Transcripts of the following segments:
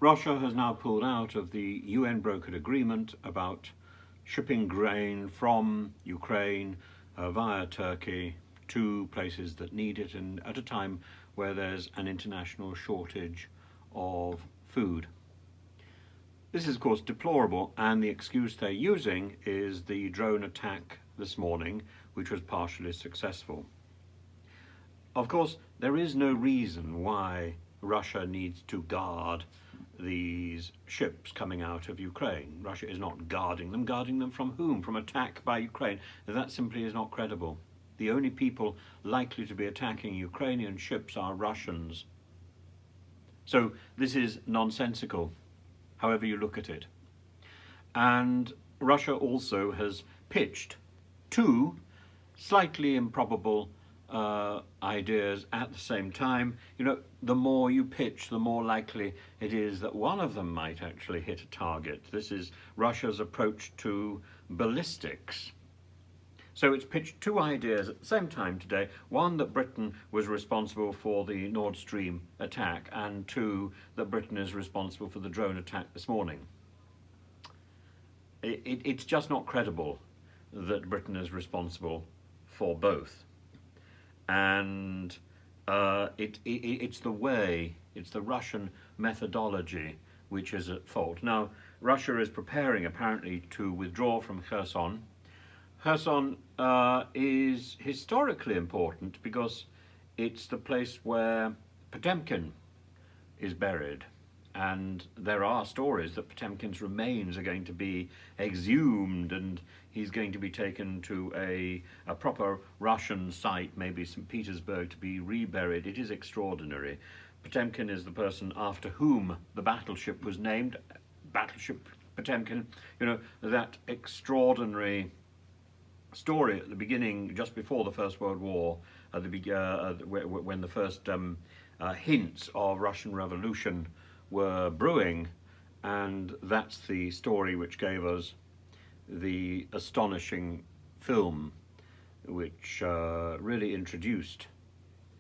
Russia has now pulled out of the UN brokered agreement about shipping grain from Ukraine via Turkey to places that need it, and at a time where there's an international shortage of food. This is of course deplorable, and the excuse they're using is the drone attack this morning, which was partially successful. Of course, there is no reason why Russia needs to guard these ships coming out of Ukraine. Russia is not guarding them. Guarding them from whom? From attack by Ukraine. That simply is not credible. The only people likely to be attacking Ukrainian ships are Russians. So this is nonsensical, however you look at it. And Russia also has pitched two slightly improbable ideas at the same time. You know, the more you pitch, the more likely it is that one of them might actually hit a target. This is Russia's approach to ballistics. So it's pitched two ideas at the same time today. One, that Britain was responsible for the Nord Stream attack, and two, that Britain is responsible for the drone attack this morning. It's just not credible that Britain is responsible for both. And it's the way, it's the Russian methodology which is at fault. Now, Russia is preparing apparently to withdraw from Kherson. Kherson is historically important because it's the place where Potemkin is buried. And there are stories that Potemkin's remains are going to be exhumed, and he's going to be taken to a proper Russian site, maybe St. Petersburg, to be reburied. It is extraordinary. Potemkin is the person after whom the battleship was named, Battleship Potemkin. You know, that extraordinary story at the beginning, just before the First World War, when the first hints of Russian Revolution were brewing, and that's the story which gave us the astonishing film which really introduced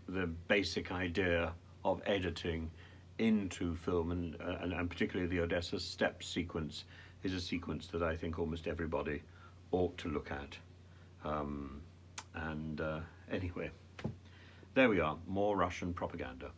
the basic idea of editing into film, and particularly the Odessa Steppes sequence is a sequence that I think almost everybody ought to look at. Anyway, there we are, more Russian propaganda.